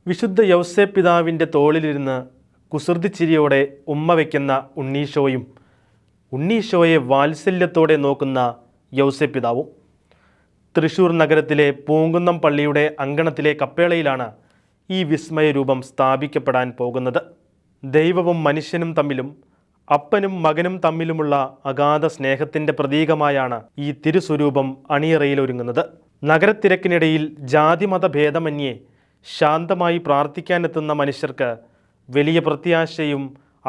വിശുദ്ധ യൗസേപ്പ് പിതാവിൻ്റെ തോളിലിരുന്ന് കുസൃതിച്ചിരിയോടെ ഉമ്മ വയ്ക്കുന്ന ഉണ്ണീശോയും ഉണ്ണീശോയെ വാത്സല്യത്തോടെ നോക്കുന്ന യൗസേപ്പ് പിതാവും. തൃശ്ശൂർ നഗരത്തിലെ പൂങ്കുന്നം പള്ളിയുടെ അങ്കണത്തിലെ കപ്പേളയിലാണ് ഈ വിസ്മയ രൂപം സ്ഥാപിക്കപ്പെടാൻ പോകുന്നത്. ദൈവവും മനുഷ്യനും തമ്മിലും അപ്പനും മകനും തമ്മിലുമുള്ള അഗാധ സ്നേഹത്തിൻ്റെ പ്രതീകമായാണ് ഈ തിരുസ്വരൂപം അണിയറയിലൊരുങ്ങുന്നത്. നഗരത്തിരക്കിനിടയിൽ ജാതിമത ഭേദമന്യേ ശാന്തമായി പ്രാർത്ഥിക്കാനെത്തുന്ന മനുഷ്യർക്ക് വലിയ പ്രത്യാശയും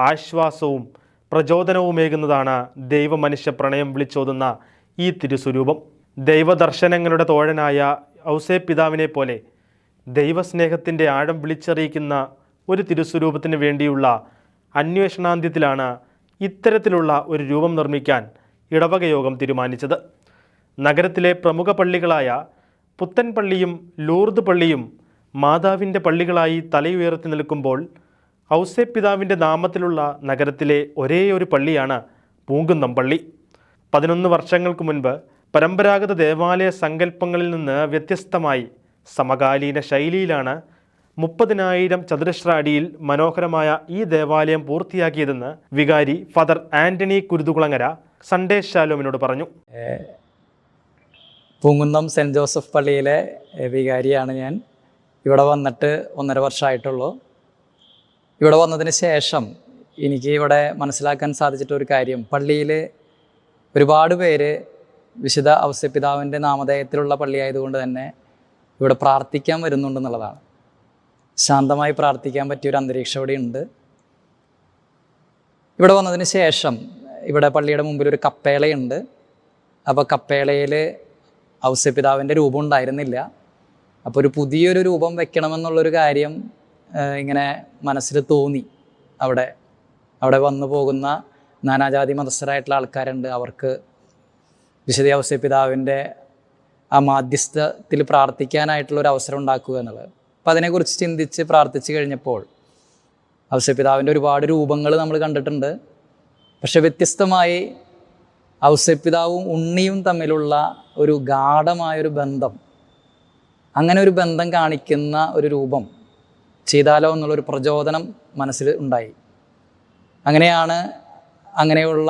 ആശ്വാസവും പ്രചോദനവുമേകുന്നതാണ് ദൈവമനുഷ്യ പ്രണയം വിളിച്ചോതുന്ന ഈ തിരുസ്വരൂപം. ദൈവദർശനങ്ങളുടെ തോഴനായ യൗസേപ്പ് പിതാവിനെ പോലെ ദൈവസ്നേഹത്തിൻ്റെ ആഴം വിളിച്ചറിയിക്കുന്ന ഒരു തിരുസ്വരൂപത്തിന് വേണ്ടിയുള്ള അന്വേഷണാന്ത്യത്തിലാണ് ഇത്തരത്തിലുള്ള ഒരു രൂപം നിർമ്മിക്കാൻ ഇടവകയോഗം തീരുമാനിച്ചത്. നഗരത്തിലെ പ്രമുഖ പള്ളികളായ പുത്തൻ പള്ളിയും ലൂർദ് പള്ളിയും മാതാവിൻ്റെ പള്ളികളായി തലയുയർത്തി നിൽക്കുമ്പോൾ യൗസേപ്പ് പിതാവിൻ്റെ നാമത്തിലുള്ള നഗരത്തിലെ ഒരേ ഒരു പള്ളിയാണ് പൂങ്കുന്നം പള്ളി. 11 വർഷങ്ങൾക്ക് മുൻപ് പരമ്പരാഗത ദേവാലയ സങ്കല്പങ്ങളിൽ നിന്ന് വ്യത്യസ്തമായി സമകാലീന ശൈലിയിലാണ് 30,000 ചതുരശ്ര അടിയിൽ മനോഹരമായ ഈ ദേവാലയം പൂർത്തിയാക്കിയതെന്ന് വികാരി ഫാദർ ആൻ്റണി കുരുതുകുളങ്ങര സൺഡേ ശാലോമിനോട് പറഞ്ഞു. പൂങ്കുന്നം സെൻറ്റ് ജോസഫ് പള്ളിയിലെ വികാരിയാണ് ഞാൻ. ഇവിടെ വന്നിട്ട് 1.5 വർഷമായിട്ടുള്ളൂ. ഇവിടെ വന്നതിന് ശേഷം എനിക്ക് ഇവിടെ മനസ്സിലാക്കാൻ സാധിച്ചിട്ടൊരു കാര്യം, പള്ളിയിൽ ഒരുപാട് പേര് വിശുദ്ധ യൗസേപ്പ് പിതാവിൻ്റെ നാമധേയത്തിലുള്ള പള്ളിയായതുകൊണ്ട് തന്നെ ഇവിടെ പ്രാർത്ഥിക്കാൻ വരുന്നുണ്ടെന്നുള്ളതാണ്. ശാന്തമായി പ്രാർത്ഥിക്കാൻ പറ്റിയൊരു അന്തരീക്ഷം ഇവിടെ ഉണ്ട്. ഇവിടെ വന്നതിന് ശേഷം ഇവിടെ പള്ളിയുടെ മുമ്പിൽ ഒരു കപ്പേളയുണ്ട്. അപ്പോൾ കപ്പേളയിൽ യൗസേപ്പ് പിതാവിൻ്റെ രൂപം ഉണ്ടായിരുന്നില്ല. അപ്പോൾ ഒരു പുതിയൊരു രൂപം വെക്കണമെന്നുള്ളൊരു കാര്യം ഇങ്ങനെ മനസ്സിൽ തോന്നി. അവിടെ വന്നു പോകുന്ന നാനാജാതി മതസ്ഥരായിട്ടുള്ള ആൾക്കാരുണ്ട്. അവർക്ക് വിശുദ്ധ യൗസേപ്പ് പിതാവിൻ്റെ ആ മാധ്യസ്ഥത്തിൽ പ്രാർത്ഥിക്കാനായിട്ടുള്ളൊരു അവസരം ഉണ്ടാക്കുക എന്നുള്ളത്. അപ്പം അതിനെക്കുറിച്ച് ചിന്തിച്ച് പ്രാർത്ഥിച്ച് കഴിഞ്ഞപ്പോൾ യൗസേപ്പ് പിതാവിൻ്റെ ഒരുപാട് രൂപങ്ങൾ നമ്മൾ കണ്ടിട്ടുണ്ട്. പക്ഷെ വ്യത്യസ്തമായി യൗസേപ്പ് പിതാവും ഉണ്ണിയും തമ്മിലുള്ള ഒരു ഗാഢമായൊരു ബന്ധം, അങ്ങനെ ഒരു ബന്ധം കാണിക്കുന്ന ഒരു രൂപം ചെയ്താലോ എന്നുള്ളൊരു പ്രചോദനം മനസ്സിൽ ഉണ്ടായി. അങ്ങനെയുള്ള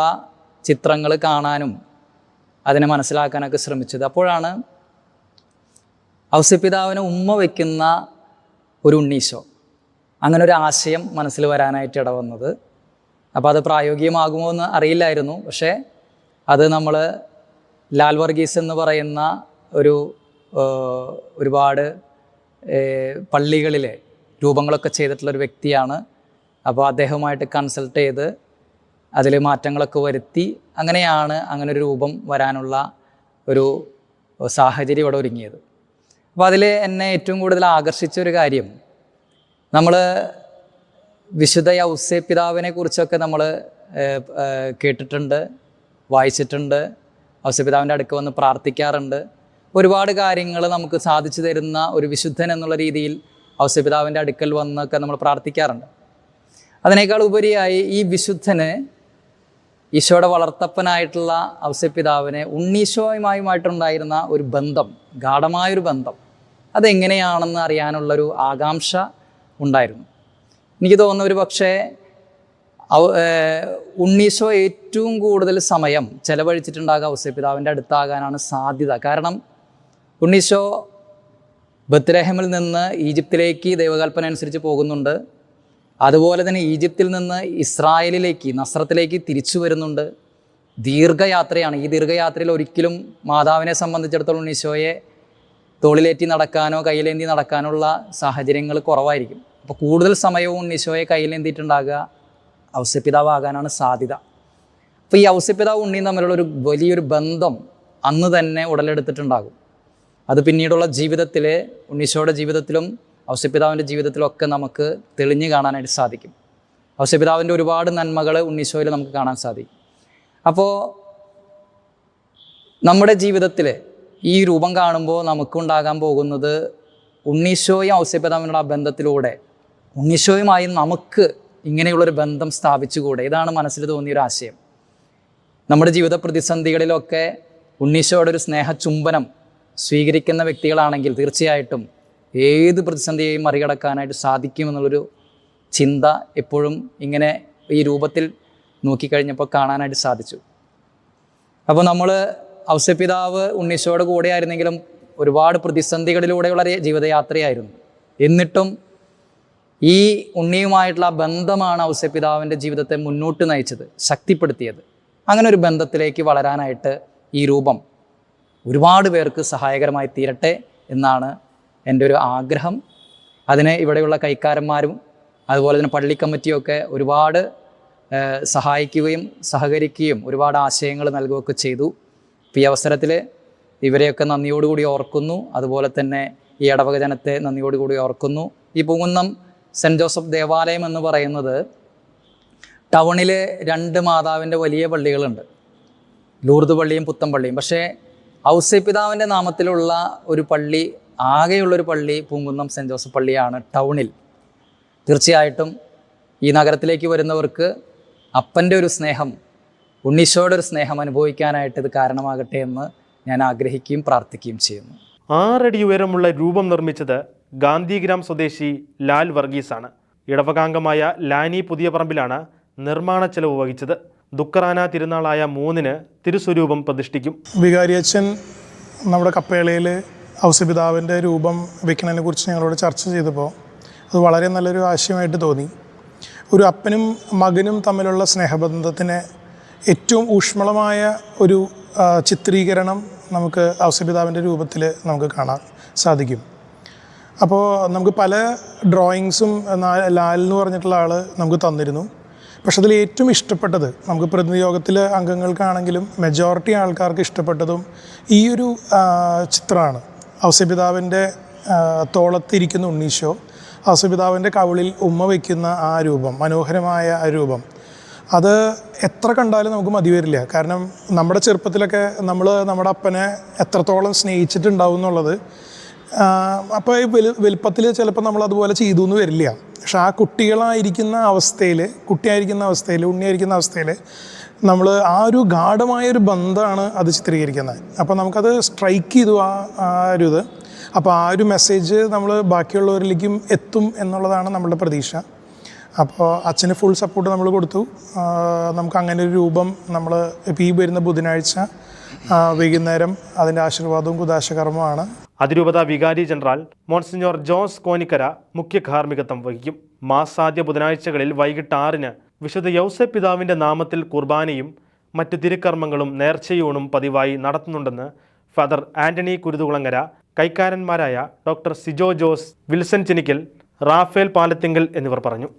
ചിത്രങ്ങൾ കാണാനും അതിനെ മനസ്സിലാക്കാനൊക്കെ ശ്രമിച്ചത്. അപ്പോഴാണ് യൗസേപ്പ് പിതാവിന് ഉമ്മ വയ്ക്കുന്ന ഒരു ഉണ്ണീശോ, അങ്ങനെ ഒരു ആശയം മനസ്സിൽ വരാനായിട്ട് ഇടവന്നത്. അപ്പോൾ അത് പ്രായോഗികമാകുമോ എന്ന് അറിയില്ലായിരുന്നു. പക്ഷേ അത് നമ്മൾ ലാൽ വർഗീസ് എന്ന് പറയുന്ന ഒരുപാട് പള്ളികളിലെ രൂപങ്ങളൊക്കെ ചെയ്തിട്ടുള്ളൊരു വ്യക്തിയാണ്. അപ്പോൾ അദ്ദേഹവുമായിട്ട് കൺസൾട്ട് ചെയ്ത് അതിൽ മാറ്റങ്ങളൊക്കെ വരുത്തി അങ്ങനൊരു രൂപം വരാനുള്ള ഒരു സാഹചര്യം ഇവിടെ ഒരുങ്ങിയത്. അപ്പോൾ അതിൽ എന്നെ ഏറ്റവും കൂടുതൽ ആകർഷിച്ച ഒരു കാര്യം, നമ്മൾ വിശുദ്ധ യൗസേപ്പ് പിതാവിനെ കുറിച്ചൊക്കെ നമ്മൾ കേട്ടിട്ടുണ്ട്, വായിച്ചിട്ടുണ്ട്, യൗസേപ്പ് പിതാവിൻ്റെ അടുക്ക് വന്ന് പ്രാർത്ഥിക്കാറുണ്ട്. ഒരുപാട് കാര്യങ്ങൾ നമുക്ക് സാധിച്ചു തരുന്ന ഒരു വിശുദ്ധൻ എന്നുള്ള രീതിയിൽ യൗസേപ്പ് പിതാവിൻ്റെ അടുക്കൽ വന്നൊക്കെ നമ്മൾ പ്രാർത്ഥിക്കാറുണ്ട്. അതിനേക്കാൾ ഉപരിയായി ഈ വിശുദ്ധന്, ഈശോയുടെ വളർത്തപ്പനായിട്ടുള്ള യൗസേപ്പ് പിതാവിന് ഉണ്ണീശോയുമായിട്ടുണ്ടായിരുന്ന ഒരു ബന്ധം, ഗാഢമായൊരു ബന്ധം, അതെങ്ങനെയാണെന്ന് അറിയാനുള്ളൊരു ആകാംക്ഷ ഉണ്ടായിരുന്നു. എനിക്ക് തോന്നുന്ന ഒരു പക്ഷേ ഉണ്ണീശോ ഏറ്റവും കൂടുതൽ സമയം ചെലവഴിച്ചിട്ടുണ്ടാകുക യൗസേപ്പ് പിതാവിൻ്റെ അടുത്താകാനാണ് സാധ്യത. കാരണം ഉണ്ണീശോ ബത്ലഹേമിൽ നിന്ന് ഈജിപ്തിലേക്ക് ദൈവകൽപ്പന അനുസരിച്ച് പോകുന്നുണ്ട്. അതുപോലെ തന്നെ ഈജിപ്തിൽ നിന്ന് ഇസ്രായേലിലേക്ക്, നസ്രത്തിലേക്ക് തിരിച്ചു വരുന്നുണ്ട്. ദീർഘയാത്രയാണ്. ഈ ദീർഘയാത്രയിൽ ഒരിക്കലും മാതാവിനെ സംബന്ധിച്ചിടത്തോളം ഉണ്ണീശോയെ തോളിലേറ്റി നടക്കാനോ കയ്യിലേന്തി നടക്കാനുള്ള സാഹചര്യങ്ങൾ കുറവായിരിക്കും. അപ്പോൾ കൂടുതൽ സമയവും ഉണ്ണീശോയെ കയ്യിലേന്തിയിട്ടുണ്ടാകുക യൗസേപ്പ് പിതാവാകാനാണ് സാധ്യത. അപ്പോൾ ഈ യൗസേപ്പ് പിതാവ് ഉണ്ണിയും തമ്മിലുള്ളൊരു വലിയൊരു ബന്ധം അന്ന് തന്നെ ഉടലെടുത്തിട്ടുണ്ടാകും. അത് പിന്നീടുള്ള ജീവിതത്തിൽ, ഉണ്ണീശോയുടെ ജീവിതത്തിലും യൗസേപ്പ് പിതാവിൻ്റെ ജീവിതത്തിലൊക്കെ നമുക്ക് തെളിഞ്ഞു കാണാനായിട്ട് സാധിക്കും. യൗസേപ്പ് പിതാവിൻ്റെ ഒരുപാട് നന്മകൾ ഉണ്ണീശോയിൽ നമുക്ക് കാണാൻ സാധിക്കും. അപ്പോൾ നമ്മുടെ ജീവിതത്തിൽ ഈ രൂപം കാണുമ്പോൾ നമുക്കുണ്ടാകാൻ പോകുന്നത്, ഉണ്ണീശോയും യൗസേപ്പ് പിതാവിനുള്ള ആ ബന്ധത്തിലൂടെ ഉണ്ണീശോയുമായി നമുക്ക് ഇങ്ങനെയുള്ളൊരു ബന്ധം സ്ഥാപിച്ചുകൂടെ? ഇതാണ് മനസ്സിൽ തോന്നിയൊരു ആശയം. നമ്മുടെ ജീവിത പ്രതിസന്ധികളിലൊക്കെ ഉണ്ണീശോയുടെ ഒരു സ്നേഹചുംബനം സ്വീകരിക്കുന്ന വ്യക്തികളാണെങ്കിൽ തീർച്ചയായിട്ടും ഏത് പ്രതിസന്ധിയെയും മറികടക്കാനായിട്ട് സാധിക്കുമെന്നുള്ളൊരു ചിന്ത എപ്പോഴും ഇങ്ങനെ ഈ രൂപത്തിൽ നോക്കിക്കഴിഞ്ഞപ്പോൾ കാണാനായിട്ട് സാധിച്ചു. അപ്പോൾ നമ്മൾ ഔസേപ്പിതാവ് ഉണ്ണീശോയുടെ കൂടെ ആയിരുന്നെങ്കിലും ഒരുപാട് പ്രതിസന്ധികളിലൂടെയുള്ള ജീവിതയാത്രയായിരുന്നു. എന്നിട്ടും ഈ ഉണ്ണിയുമായിട്ടുള്ള ആ ബന്ധമാണ് ഔസേപ്പിതാവിൻ്റെ ജീവിതത്തെ മുന്നോട്ട് നയിച്ചത്, ശക്തിപ്പെടുത്തിയത്. അങ്ങനെ ഒരു ബന്ധത്തിലേക്ക് വളരാനായിട്ട് ഈ രൂപം ഒരുപാട് പേർക്ക് സഹായകരമായി തീരട്ടെ എന്നാണ് എൻ്റെ ഒരു ആഗ്രഹം. അതിന് ഇവിടെയുള്ള കൈക്കാരന്മാരും അതുപോലെ തന്നെ പള്ളി കമ്മിറ്റിയൊക്കെ ഒരുപാട് സഹായിക്കുകയും സഹകരിക്കുകയും ഒരുപാട് ആശയങ്ങൾ നൽകുകയൊക്കെ ചെയ്തു. ഈ അവസരത്തിൽ ഇവരെയൊക്കെ നന്ദിയോടുകൂടി ഓർക്കുന്നു. അതുപോലെ തന്നെ ഈ ഇടവക ജനത്തെ നന്ദിയോടുകൂടി ഓർക്കുന്നു. ഈ പൂങ്കുന്നം സെൻറ്റ് ജോസഫ് ദേവാലയം എന്ന് പറയുന്നത് ടൗണിൽ 2 മാതാവിൻ്റെ വലിയ പള്ളികളുണ്ട്, ലൂർദ് പള്ളിയും പുത്തമ്പള്ളിയും. പക്ഷേ ഔസേപ്പിതാവിൻ്റെ നാമത്തിലുള്ള ഒരു പള്ളി, ആകെയുള്ളൊരു പള്ളി പൂങ്കുന്നം സെൻറ്റ് ജോസഫ് പള്ളിയാണ് ടൗണിൽ. തീർച്ചയായിട്ടും ഈ നഗരത്തിലേക്ക് വരുന്നവർക്ക് അപ്പൻ്റെ ഒരു സ്നേഹം, ഉണ്ണീശോയുടെ ഒരു സ്നേഹം അനുഭവിക്കാനായിട്ട് ഇത് കാരണമാകട്ടെ എന്ന് ഞാൻ ആഗ്രഹിക്കുകയും പ്രാർത്ഥിക്കുകയും ചെയ്യുന്നു. 6 അടി ഉയരമുള്ള രൂപം നിർമ്മിച്ചത് ഗാന്ധിഗ്രാം സ്വദേശി ലാൽ വർഗീസാണ്. ഇടവകാംഗമായ ലാനി പുതിയ പറമ്പിലാണ് നിർമ്മാണ ചെലവ് വഹിച്ചത്. ദുഃഖറാന തിരുനാളായ 3-ന് തിരുസ്വരൂപം പ്രതിഷ്ഠിക്കും. വികാരിയച്ഛൻ നമ്മുടെ കപ്പേളയിൽ ഔസേപ്പിതാവിൻ്റെ രൂപം വെക്കുന്നതിനെ കുറിച്ച് ഞങ്ങളോട് ചർച്ച ചെയ്തപ്പോൾ അത് വളരെ നല്ലൊരു ആശയമായിട്ട് തോന്നി. ഒരു അപ്പനും മകനും തമ്മിലുള്ള സ്നേഹബന്ധത്തിന് ഏറ്റവും ഊഷ്മളമായ ഒരു ചിത്രീകരണം നമുക്ക് ഔസേപ്പിതാവിൻ്റെ രൂപത്തിൽ നമുക്ക് കാണാൻ സാധിക്കും. അപ്പോൾ നമുക്ക് പല ഡ്രോയിങ്സും ലാൽ എന്ന് പറഞ്ഞിട്ടുള്ള ആൾ നമുക്ക് തന്നിരുന്നു. പക്ഷെ അതിൽ ഏറ്റവും ഇഷ്ടപ്പെട്ടത് നമുക്ക് പ്രതിനിധി അംഗങ്ങൾക്കാണെങ്കിലും മെജോറിറ്റി ആൾക്കാർക്ക് ഇഷ്ടപ്പെട്ടതും ഈ ഒരു ചിത്രമാണ്. ഔസേപ്പിതാവിൻ്റെ തോളത്തിരിക്കുന്ന ഉണ്ണീശോ, ഔസേപ്പിതാവിൻ്റെ കവിളിൽ ഉമ്മ വയ്ക്കുന്ന ആ രൂപം, മനോഹരമായ ആ രൂപം, അത് എത്ര കണ്ടാലും നമുക്ക് മതി വരില്ല. കാരണം നമ്മുടെ ചെറുപ്പത്തിലൊക്കെ നമ്മൾ നമ്മുടെ അപ്പനെ എത്രത്തോളം സ്നേഹിച്ചിട്ടുണ്ടാവും എന്നുള്ളത്, അപ്പോൾ ഈ വലുപ്പത്തിൽ ചിലപ്പോൾ നമ്മൾ അതുപോലെ ചെയ്തു എന്ന് വരില്ല. പക്ഷെ ആ കുട്ടിയായിരിക്കുന്ന അവസ്ഥയിൽ, ഉണ്ണിയായിരിക്കുന്ന അവസ്ഥയിൽ നമ്മൾ ആ ഒരു ഗാഢമായൊരു ബന്ധമാണ് അത് ചിത്രീകരിക്കുന്നത്. അപ്പോൾ നമുക്കത് സ്ട്രൈക്ക് ചെയ്തു ആ ഒരു ഇത്. അപ്പോൾ ആ ഒരു മെസ്സേജ് നമ്മൾ ബാക്കിയുള്ളവരിലേക്കും എത്തും എന്നുള്ളതാണ് നമ്മളുടെ പ്രതീക്ഷ. അപ്പോൾ അച്ഛന് ഫുൾ സപ്പോർട്ട് നമ്മൾ കൊടുത്തു. നമുക്ക് അങ്ങനെ ഒരു രൂപം നമ്മൾ ഇപ്പോൾ ഈ വരുന്ന ബുധനാഴ്ച വൈകുന്നേരം അതിൻ്റെ ആശീർവാദവും കുദാശകർമ്മമാണ്. അതിരൂപത വികാരി ജനറൽ മോൺസിഞ്ഞോർ ജോസ് കോനിക്കര മുഖ്യ കാർമ്മികത്വം വഹിക്കും. മാസാദ്യ ബുധനാഴ്ചകളിൽ വൈകിട്ട് 6-ന് വിശുദ്ധ യൗസേപ്പ് പിതാവിൻ്റെ നാമത്തിൽ കുർബാനയും മറ്റ് തിരുക്കർമ്മങ്ങളും നേർച്ചയൂണും പതിവായി നടത്തുന്നുണ്ടെന്ന് ഫാദർ ആന്റണി കുരുതുകുളങ്ങര, കൈക്കാരന്മാരായ ഡോക്ടർ സിജോ ജോസ്, വിൽസൺ ചിനിക്കൽ, റാഫേൽ പാലത്തിങ്കൽ എന്നിവർ പറഞ്ഞു.